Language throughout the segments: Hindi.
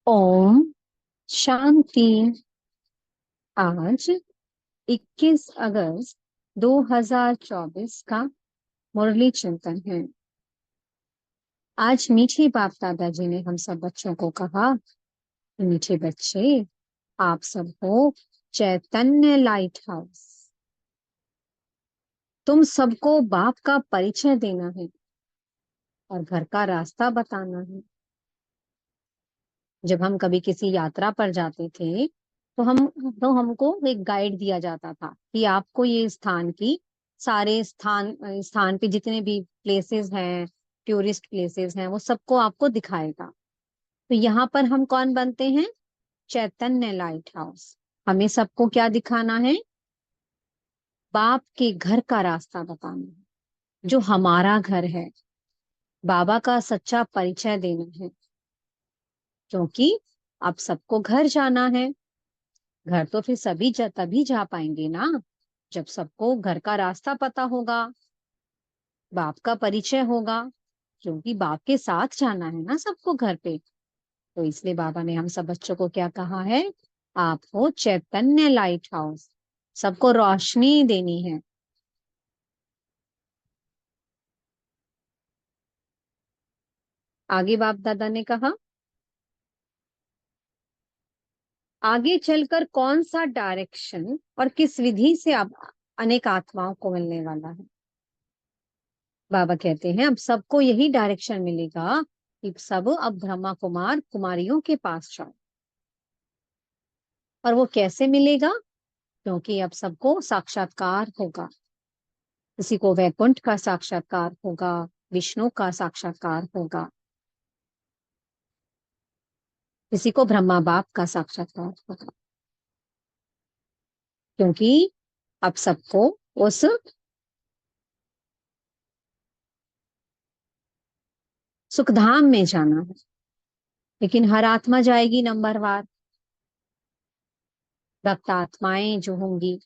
ओम शांति। आज 21 अगस्त 2024 का मुरली चिंतन है। आज मीठे बाप दादाजी ने हम सब बच्चों को कहा, मीठे बच्चे, आप सब हो चैतन्य लाइट हाउस। तुम सबको बाप का परिचय देना है और घर का रास्ता बताना है। जब हम कभी किसी यात्रा पर जाते थे तो हमको एक गाइड दिया जाता था कि आपको ये स्थान की सारे स्थान पे जितने भी प्लेसेस हैं, टूरिस्ट प्लेसेस हैं, वो सबको आपको दिखाएगा। तो यहाँ पर हम कौन बनते हैं? चैतन्य लाइट हाउस। हमें सबको क्या दिखाना है? बाप के घर का रास्ता बताना है, जो हमारा घर है। बाबा का सच्चा परिचय देना है, क्योंकि अब सबको घर जाना है। घर तो फिर तभी जा पाएंगे ना, जब सबको घर का रास्ता पता होगा, बाप का परिचय होगा। क्योंकि बाप के साथ जाना है ना सबको घर पे। तो इसलिए बाबा ने हम सब बच्चों को क्या कहा है? आप हो चैतन्य लाइट हाउस, सबको रोशनी देनी है। आगे बाप दादा ने कहा, आगे चलकर कौन सा डायरेक्शन और किस विधि से अब अनेक आत्माओं को मिलने वाला है। बाबा कहते हैं अब सबको यही डायरेक्शन मिलेगा कि सब अब ब्रह्मा कुमार कुमारियों के पास जाओ। और वो कैसे मिलेगा? क्योंकि अब सबको साक्षात्कार होगा। किसी को वैकुंठ का साक्षात्कार होगा, विष्णु का साक्षात्कार होगा, किसी को ब्रह्मा बाप का साक्षात्कार होगा। क्योंकि अब सबको उस सुखधाम में जाना है। लेकिन हर आत्मा जाएगी नंबरवार। भक्त आत्माएं जो होंगी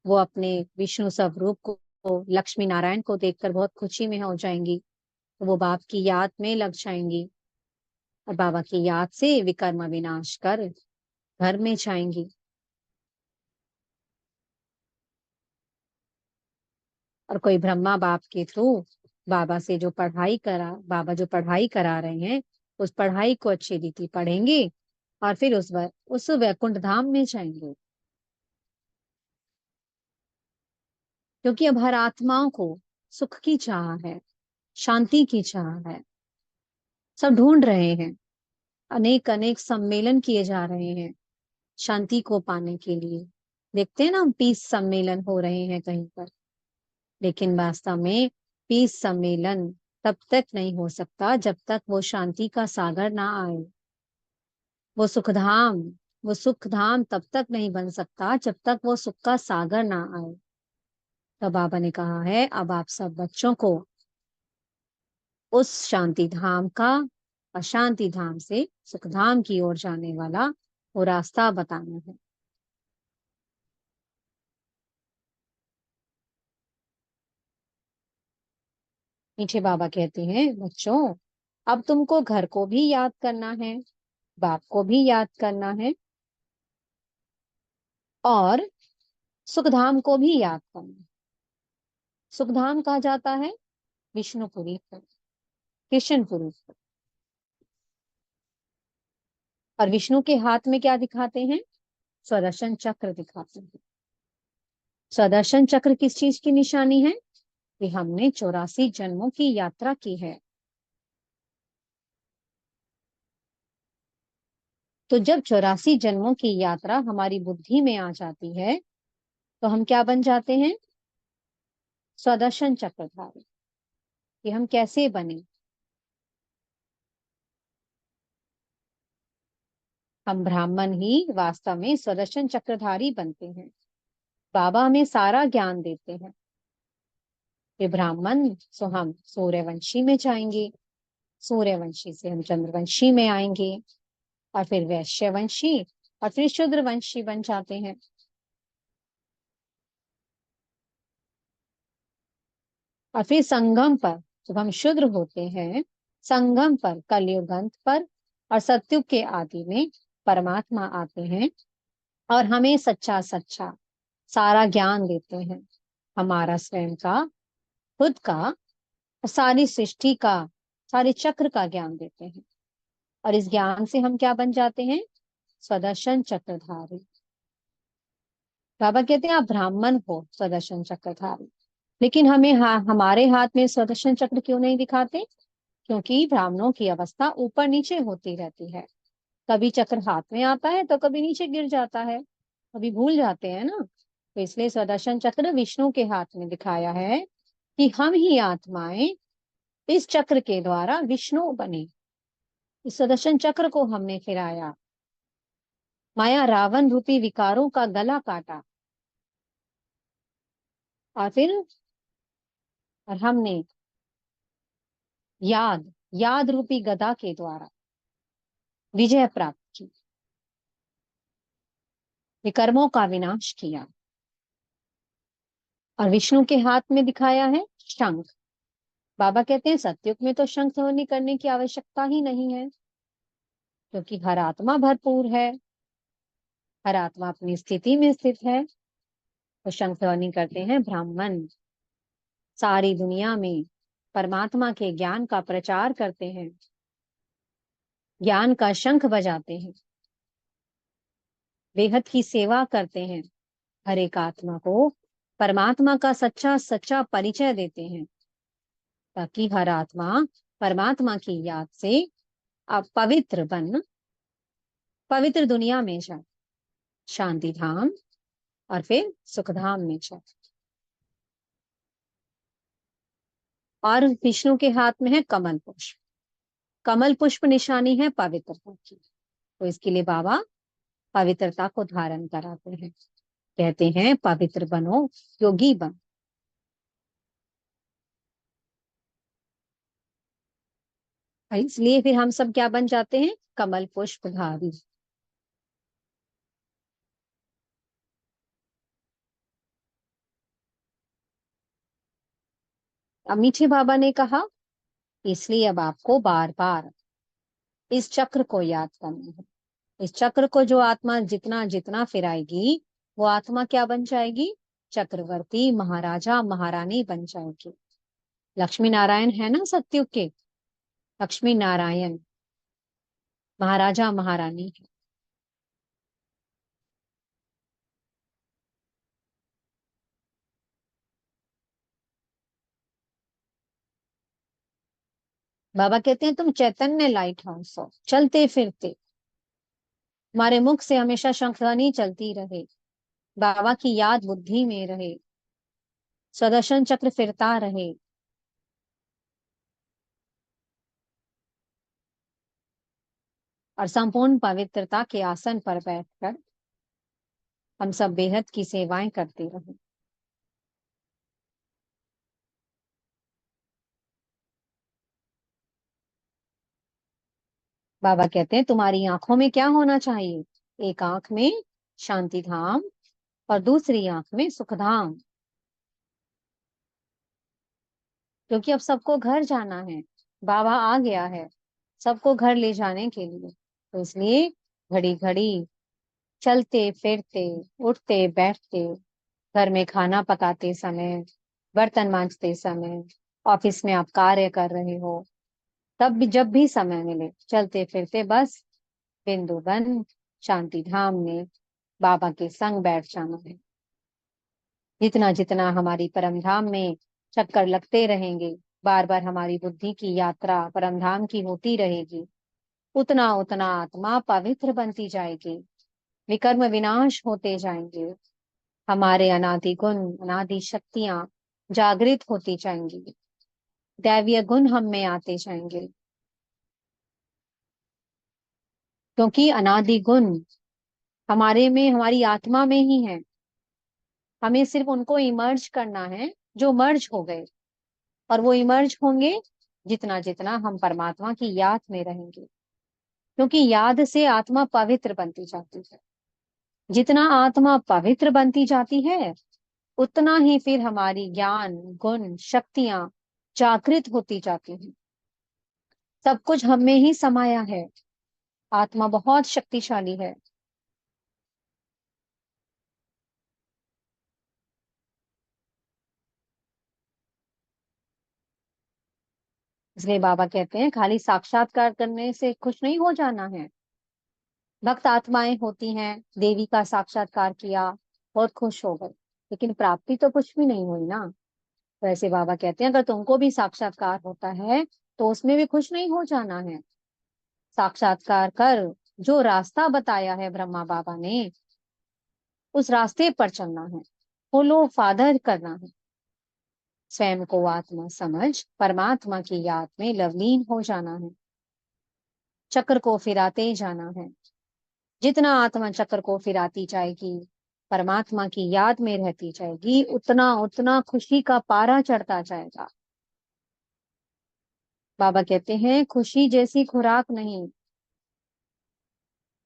वो अपने विष्णु स्वरूप को लक्ष्मी नारायण को देखकर बहुत खुशी में हो जाएंगी। तो वो बाप की याद में लग जाएंगी और बाबा की याद से विकर्म विनाश कर घर में जाएंगी। और कोई ब्रह्मा बाप के थ्रू बाबा जो पढ़ाई करा रहे हैं, उस पढ़ाई को अच्छी रीति पढ़ेंगे और फिर उस वैकुंठ धाम में जाएंगे। क्योंकि अब हर आत्माओं को सुख की चाह है, शांति की चाह है। सब ढूंढ रहे हैं, अनेक अनेक सम्मेलन किए जा रहे हैं शांति को पाने के लिए। देखते हैं ना, पीस सम्मेलन हो रहे हैं कहीं पर। लेकिन वास्तव में पीस सम्मेलन तब तक नहीं हो सकता जब तक वो शांति का सागर ना आए। वो सुखधाम वो सुखधाम तब तक नहीं बन सकता जब तक वो सुख का सागर ना आए। तो बाबा ने कहा है अब आप सब बच्चों को उस शांति धाम का, अशांति धाम से सुखधाम की ओर जाने वाला वो रास्ता बताना है। मीठे बाबा कहते हैं, बच्चों, अब तुमको घर को भी याद करना है, बाप को भी याद करना है, और सुखधाम को भी याद करना है। सुखधाम कहा जाता है विष्णुपुरी को, कृष्णपुरी को। और विष्णु के हाथ में क्या दिखाते हैं? स्वदर्शन चक्र दिखाते हैं। स्वदर्शन चक्र किस चीज की निशानी है? कि हमने 84 जन्मों की यात्रा की है। तो जब 84 जन्मों की यात्रा हमारी बुद्धि में आ जाती है तो हम क्या बन जाते हैं? स्वदर्शन चक्रधारी। कि हम कैसे बने? हम ब्राह्मण ही वास्तव में स्वदर्शन चक्रधारी बनते हैं। बाबा हमें सारा ज्ञान देते हैं। वे ब्राह्मण सो हम सूर्यवंशी में जाएंगे, सूर्यवंशी से हम चंद्रवंशी में आएंगे, और फिर वैश्यवंशी, और फिर शूद्रवंशी बन जाते हैं। और फिर संगम पर जब हम शूद्र होते हैं, संगम पर, कलयुग अंत पर और सतयुग के आदि में परमात्मा आते हैं और हमें सच्चा सच्चा सारा ज्ञान देते हैं, हमारा स्वयं का, खुद का, और सारी सृष्टि का, सारे चक्र का ज्ञान देते हैं। और इस ज्ञान से हम क्या बन जाते हैं? स्वदर्शन चक्रधारी। बाबा कहते हैं आप ब्राह्मण हो स्वदर्शन चक्रधारी, लेकिन हमें हमारे हाथ में स्वदर्शन चक्र क्यों नहीं दिखाते? क्योंकि ब्राह्मणों की अवस्था ऊपर नीचे होती रहती है। कभी चक्र हाथ में आता है तो कभी नीचे गिर जाता है, कभी भूल जाते हैं ना। तो इसलिए स्वदर्शन चक्र विष्णु के हाथ में दिखाया है कि हम ही आत्माएं इस चक्र के द्वारा विष्णु बने। इस सुदर्शन चक्र को हमने फिराया, माया रावण रूपी विकारों का गला काटा, और फिर और हमने याद याद रूपी गदा के द्वारा विजय प्राप्त की, विकर्मों का विनाश किया। और विष्णु के हाथ में दिखाया है शंख। बाबा कहते हैं सतयुग में तो शंख ध्वनि करने की आवश्यकता ही नहीं है, क्योंकि हर आत्मा भरपूर है, हर आत्मा अपनी स्थिति में स्थित है। तो शंख ध्वनि करते हैं ब्राह्मण, सारी दुनिया में परमात्मा के ज्ञान का प्रचार करते हैं, ज्ञान का शंख बजाते हैं, बेहद की सेवा करते हैं, हर एक आत्मा को परमात्मा का सच्चा सच्चा परिचय देते हैं, ताकि हर आत्मा परमात्मा की याद से अब पवित्र बन पवित्र दुनिया में जाए, शांति धाम और फिर सुख धाम में जाए। और विष्णु के हाथ में है कमल पुष्प। कमल पुष्प निशानी है पवित्रता की। तो इसके लिए बाबा पवित्रता को धारण कराते हैं, कहते हैं पवित्र बनो, योगी बनो। और इसलिए फिर हम सब क्या बन जाते हैं? कमल पुष्पधारी। अब मीठे बाबा ने कहा इसलिए अब आपको बार बार इस चक्र को याद करना है। इस चक्र को जो आत्मा जितना जितना फिराएगी, वो आत्मा क्या बन जाएगी? चक्रवर्ती, महाराजा, महारानी बन जाएगी। लक्ष्मी नारायण है ना सत्युग के, लक्ष्मी नारायण महाराजा महारानी है। बाबा कहते हैं तुम चैतन्य लाइट हाउस हो, चलते फिरते, तुम्हारे मुख से हमेशा शंखध्वनि चलती रहे, बाबा की याद बुद्धि में रहे, सुदर्शन चक्र फिरता रहे। और संपूर्ण पवित्रता के आसन पर बैठकर हम सब बेहद की सेवाएं करते रहे। बाबा कहते हैं तुम्हारी आंखों में क्या होना चाहिए? एक आंख में शांति धाम और दूसरी आंख में सुख धाम, क्योंकि अब सबको घर जाना है, बाबा आ गया है सबको घर ले जाने के लिए। तो इसलिए घड़ी घड़ी चलते फिरते, उठते बैठते, घर में खाना पकाते समय, बर्तन मांजते समय, ऑफिस में आप कार्य कर रहे हो, तब भी जब भी समय मिले चलते फिरते बस बिंदु बन शांति धाम में बाबा के संग बैठ जाना है। जितना जितना हमारी परम धाम में चक्कर लगते रहेंगे, बार बार हमारी बुद्धि की यात्रा परम धाम की होती रहेगी, उतना उतना आत्मा पवित्र बनती जाएगी, विकर्म विनाश होते जाएंगे, हमारे अनादि गुण अनादि शक्तियां जागृत होती जाएंगी, दैवीय गुण हम में आते जाएंगे। क्योंकि अनादि गुण हमारे में, हमारी आत्मा में ही है, हमें सिर्फ उनको इमर्ज करना है जो मर्ज हो गए। और वो इमर्ज होंगे जितना जितना हम परमात्मा की याद में रहेंगे, क्योंकि याद से आत्मा पवित्र बनती जाती है। जितना आत्मा पवित्र बनती जाती है, उतना ही फिर हमारी ज्ञान गुण शक्तियां जागृत होती जाती हैं। सब कुछ हम में ही समाया है, आत्मा बहुत शक्तिशाली है। इसलिए बाबा कहते हैं खाली साक्षात्कार करने से खुश नहीं हो जाना है। भक्त आत्माएं होती हैं, देवी का साक्षात्कार किया, बहुत खुश हो गए, लेकिन प्राप्ति तो कुछ भी नहीं हुई ना। वैसे बाबा कहते हैं अगर तुमको भी साक्षात्कार होता है तो उसमें भी खुश नहीं हो जाना है। साक्षात्कार कर, जो रास्ता बताया है ब्रह्मा बाबा ने, उस रास्ते पर चलना है, फॉलो फादर करना है। स्वयं को आत्मा समझ परमात्मा की याद में लवलीन हो जाना है। चक्र को फिराते जाना है। जितना आत्मा चक्र को फिराती जाएगी, परमात्मा की याद में रहती जाएगी, उतना उतना खुशी का पारा चढ़ता जाएगा। बाबा कहते हैं खुशी जैसी खुराक नहीं।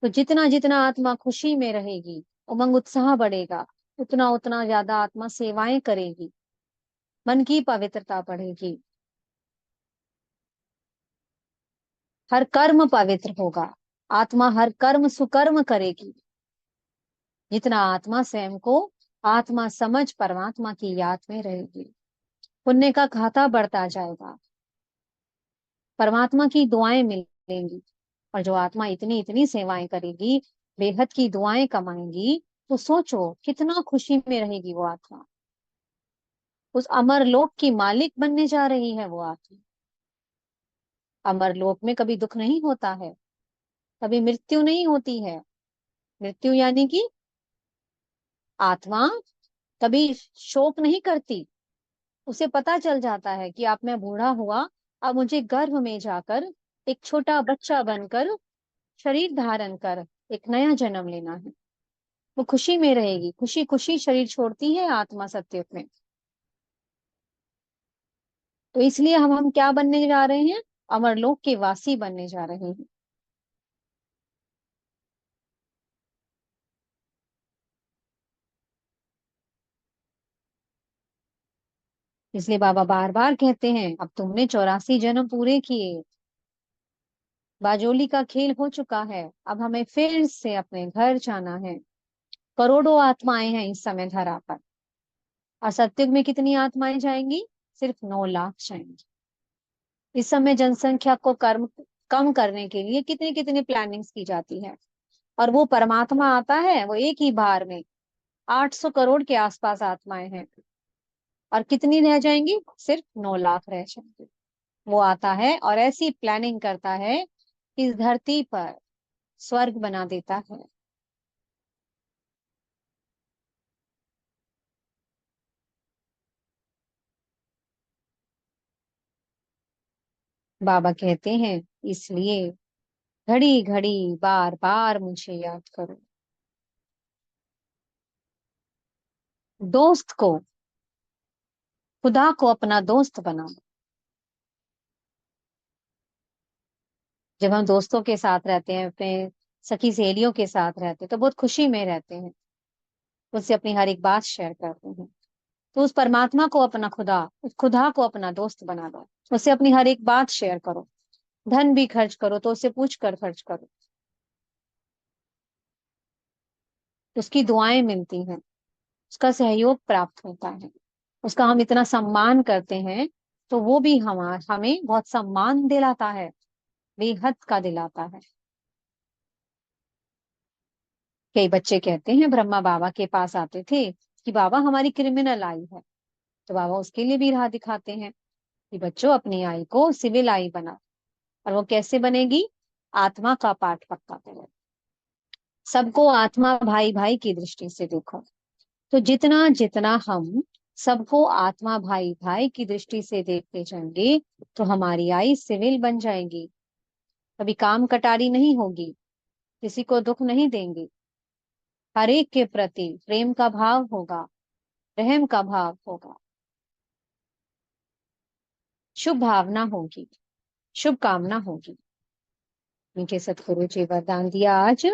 तो जितना जितना आत्मा खुशी में रहेगी, उमंग उत्साह बढ़ेगा, उतना उतना ज्यादा आत्मा सेवाएं करेगी, मन की पवित्रता बढ़ेगी, हर कर्म पवित्र होगा, आत्मा हर कर्म सुकर्म करेगी। जितना आत्मा स्वयं को आत्मा समझ परमात्मा की याद में रहेगी, पुण्य का खाता बढ़ता जाएगा, परमात्मा की दुआएं मिलेंगी। और जो आत्मा इतनी इतनी सेवाएं करेगी, बेहद की दुआएं कमाएंगी, तो सोचो कितना खुशी में रहेगी वो आत्मा। उस अमर लोक की मालिक बनने जा रही है वो आत्मा। अमर लोक में कभी दुख नहीं होता है, कभी मृत्यु नहीं होती है। मृत्यु यानी कि आत्मा कभी शोक नहीं करती। उसे पता चल जाता है कि अब मैं बूढ़ा हुआ, अब मुझे गर्भ में जाकर एक छोटा बच्चा बनकर शरीर धारण कर एक नया जन्म लेना है। वो खुशी में रहेगी, खुशी खुशी शरीर छोड़ती है आत्मा सत्युग में। तो इसलिए हम क्या बनने जा रहे हैं? अमरलोक के वासी बनने जा रहे हैं। इसलिए बाबा बार बार कहते हैं अब तुमने 84 जन्म पूरे किए, बाजोली का खेल हो चुका है, अब हमें फिर से अपने घर जाना है। करोड़ों आत्माएं हैं इस समय धरा पर, और सत्युग में कितनी आत्माएं जाएंगी? सिर्फ 9 लाख जाएंगी। इस समय जनसंख्या को कम करने के लिए कितनी कितनी प्लानिंग्स की जाती है, और वो परमात्मा आता है, वो एक ही बार में 800 करोड़ के आसपास आत्माएं हैं, और कितनी रह जाएंगी? सिर्फ 9 लाख रह जाएंगी। वो आता है और ऐसी प्लानिंग करता है कि इस धरती पर स्वर्ग बना देता है। बाबा कहते हैं इसलिए घड़ी घड़ी बार बार मुझे याद करो। दोस्त को, खुदा को अपना दोस्त बनाओ। जब हम दोस्तों के साथ रहते हैं, अपने सखी सहेलियों के साथ रहते हैं, तो बहुत खुशी में रहते हैं, उससे अपनी हर एक बात शेयर करते हैं। तो उस परमात्मा को अपना खुदा, उस खुदा को अपना दोस्त बना दो, उससे अपनी हर एक बात शेयर करो। धन भी खर्च करो तो उससे पूछ कर खर्च करो, उसकी दुआएं मिलती हैं, उसका सहयोग प्राप्त होता है, उसका हम इतना सम्मान करते हैं, तो वो भी हमें बहुत सम्मान दिलाता है, बेहद का दिलाता है। कई बच्चे कहते हैं ब्रह्मा बाबा के पास आते थे कि बाबा हमारी क्रिमिनल आई है, तो बाबा उसके लिए भी राह दिखाते हैं कि बच्चों अपनी आई को सिविल आई बना। और वो कैसे बनेगी? आत्मा का पाठ पक्का करो, सबको आत्मा भाई भाई की दृष्टि से देखो। तो जितना जितना हम सबको आत्मा भाई भाई की दृष्टि से देखते जाएंगे, तो हमारी आई सिविल बन जाएगी। कभी काम कटारी नहीं होगी, किसी को दुख नहीं देंगे, हर एक के प्रति प्रेम का भाव होगा, रहम का भाव होगा, शुभ भावना होगी, शुभ कामना होगी। मीठे सतगुरु जी वरदान दिया आज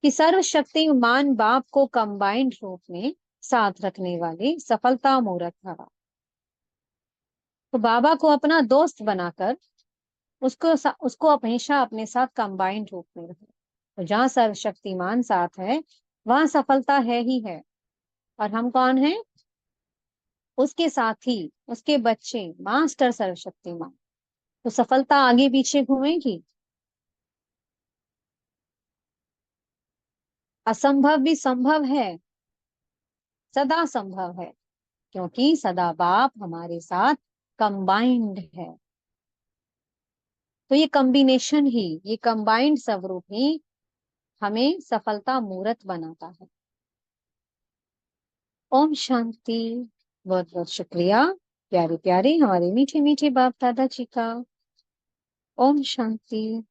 कि सर्वशक्तिमान बाप को कंबाइंड रूप में साथ रखने वाले सफलता मूर्त भवा। तो बाबा को अपना दोस्त बनाकर उसको हमेशा अपने साथ कंबाइंड रूप में रहे। तो जहाँ सर्वशक्तिमान साथ है, वहां सफलता है ही है। और हम कौन है? उसके साथी, उसके बच्चे, मास्टर सर्वशक्तिमान। तो सफलता आगे पीछे घूमेगी। असंभव भी संभव है, सदा संभव है, क्योंकि सदा बाप हमारे साथ कंबाइंड है। तो ये कॉम्बिनेशन ही, ये कंबाइंड स्वरूप ही हमें सफलता मूर्त बनाता है। ओम शांति। बहुत बहुत शुक्रिया प्यारे प्यारे हमारे मीठे मीठे बाप दादा जी का। ओम शांति।